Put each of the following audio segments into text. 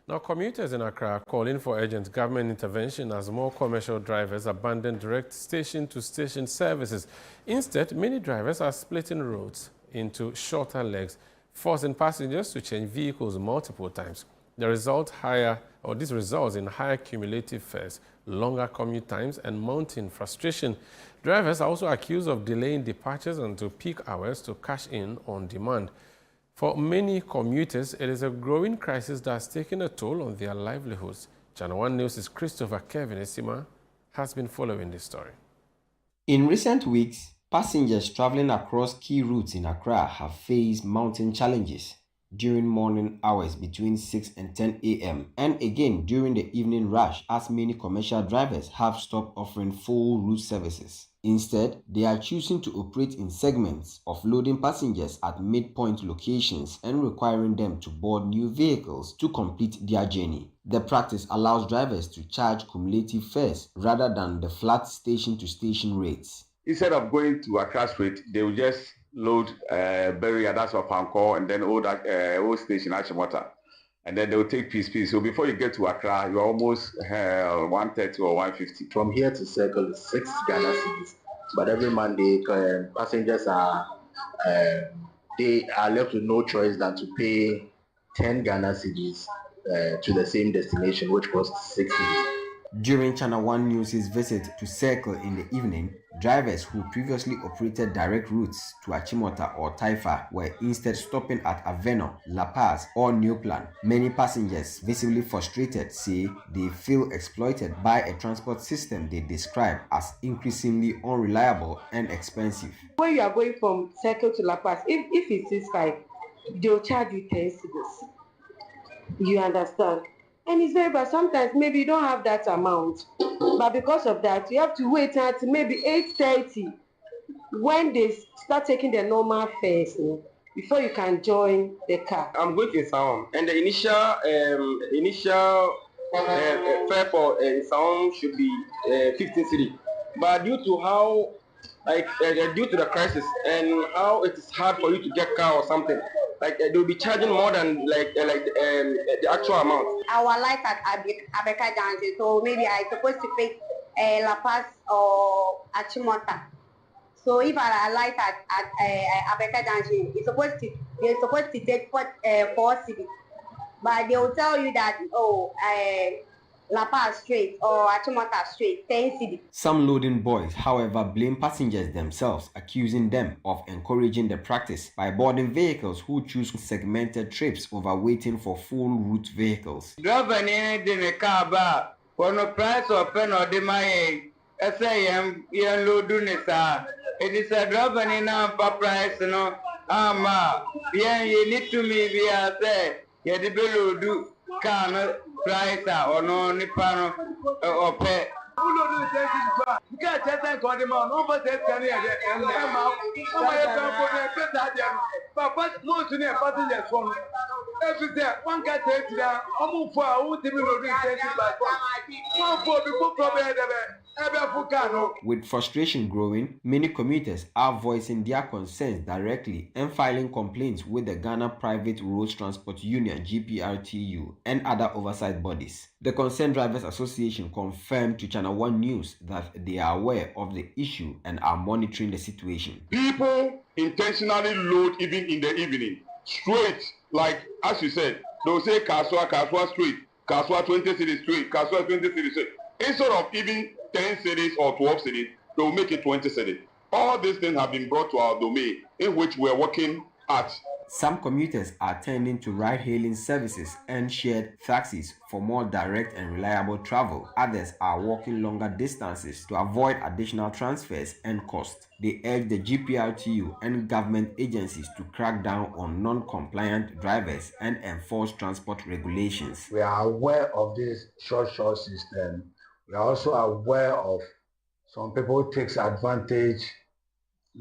Now, commuters in Accra are calling for urgent government intervention as more commercial drivers abandon direct station-to-station services. Instead, many drivers are splitting routes into shorter legs, forcing passengers to change vehicles multiple times. This results in higher cumulative fares, longer commute times, and mounting frustration. Drivers are also accused of delaying departures until peak hours to cash in on demand. For many commuters, it is a growing crisis that has taken a toll on their livelihoods. ChannelOne News' Christopher Kevin Esima has been following this story. In recent weeks, passengers traveling across key routes in Accra have faced mounting challenges during morning hours between 6 and 10 a.m. and again during the evening rush, as many commercial drivers have stopped offering full route services. Instead, they are choosing to operate in segments, offloading passengers at midpoint locations and requiring them to board new vehicles to complete their journey. The practice allows drivers to charge cumulative fares rather than the flat station-to-station rates. Instead of going to Accra Street, they will just load Berry, that's of Pankor, and then old station Achimota. And then they will take piece. So before you get to Accra, you're almost 130 or 150. From here to Circle is 6 Ghana cedis. But every Monday, passengers are left with no choice than to pay 10 Ghana cedis to the same destination, which costs 6 cedis. During ChannelOne News' visit to Circle in the evening, drivers who previously operated direct routes to Achimota or Taifa were instead stopping at Aveno, La Paz, or New Plan. Many passengers, visibly frustrated, say they feel exploited by a transport system they describe as increasingly unreliable and expensive. When you are going from Circle to La Paz, if it's 6.5, they'll charge you 10 cedis. You understand? And it's very bad. Sometimes maybe you don't have that amount, but because of that, you have to wait until maybe 8:30 when they start taking the normal fares before you can join the car. I'm going to Sound, and the initial fare for Sound should be 15 cedi, but due to how due to the crisis and how it is hard for you to get car or something, they'll be charging more than the actual amount. Our life at Abeka Junction, so maybe I supposed to pay La Paz or Achimota. So if I alight at Abeka Junction, they're supposed to take 4 cedis, but they will tell you that La Paz straight or Achimota straight 10 cedis. Some loading boys, however, blame passengers themselves, accusing them of encouraging the practice by boarding vehicles who choose segmented trips over waiting for full route vehicles. Driver in car bar for no price or pen or the my SAM load it is a driver in a price, you need to me be a say, yeah, the bill do can price or no nipano or pay. You can't tell them for them on over the but most of the passengers from every day, one can take that almost for our own With frustration growing, many commuters are voicing their concerns directly and filing complaints with the Ghana Private Roads Transport Union (GPRTU) and other oversight bodies. The Concerned Drivers Association confirmed to ChannelOne News that they are aware of the issue and are monitoring the situation. People intentionally load even in the evening, straight, like as you said, they'll say Kaswa straight, Kaswa 20 cities straight, Kaswa 20 cities straight. Instead of even 10 cities or 12 cities, they'll make it 20 cities. All these things have been brought to our domain, in which we're working at. Some commuters are turning to ride-hailing services and shared taxis for more direct and reliable travel. Others are walking longer distances to avoid additional transfers and costs. They urge the GPRTU and government agencies to crack down on non-compliant drivers and enforce transport regulations. We are aware of this short system. We are also aware of some people takes advantage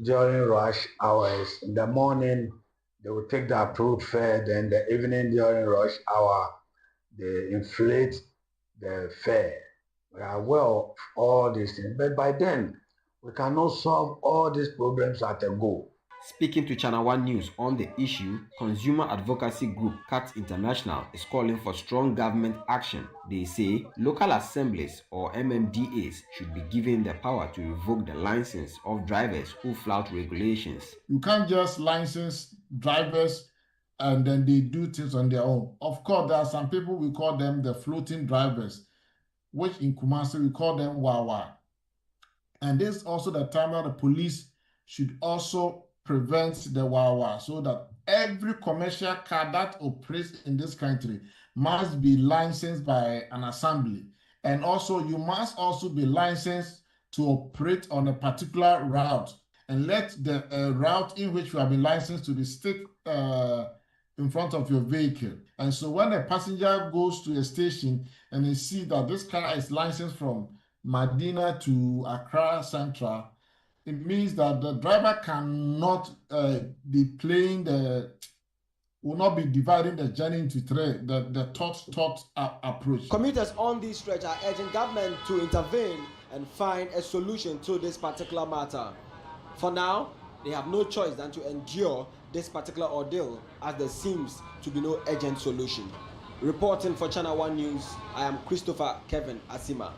during rush hours. In the morning, they will take the approved fare, then the evening during rush hour, they inflate the fare. We are aware of all these things, but by then, we cannot solve all these problems at a go. Speaking to Channel One News on the issue, consumer advocacy group Gov't International is calling for strong government action. They say local assemblies or MMDAs should be given the power to revoke the license of drivers who flout regulations. You can't just license drivers and then they do things on their own. Of course, there are some people, we call them the floating drivers, which in Kumasi we call them Wawa. And this is also the time that the police should also prevent the Wawa, so that every commercial car that operates in this country must be licensed by an assembly. And also you must also be licensed to operate on a particular route, and let the route in which you have been licensed to be stick in front of your vehicle. And so when a passenger goes to a station and they see that this car is licensed from Medina to Accra Central, it means that the driver cannot be playing will not be dividing the journey into three, the thought approach. Commuters on this stretch are urging government to intervene and find a solution to this particular matter. For now, they have no choice than to endure this particular ordeal, as there seems to be no urgent solution. Reporting for Channel One News, I am Christopher Kevin Asima.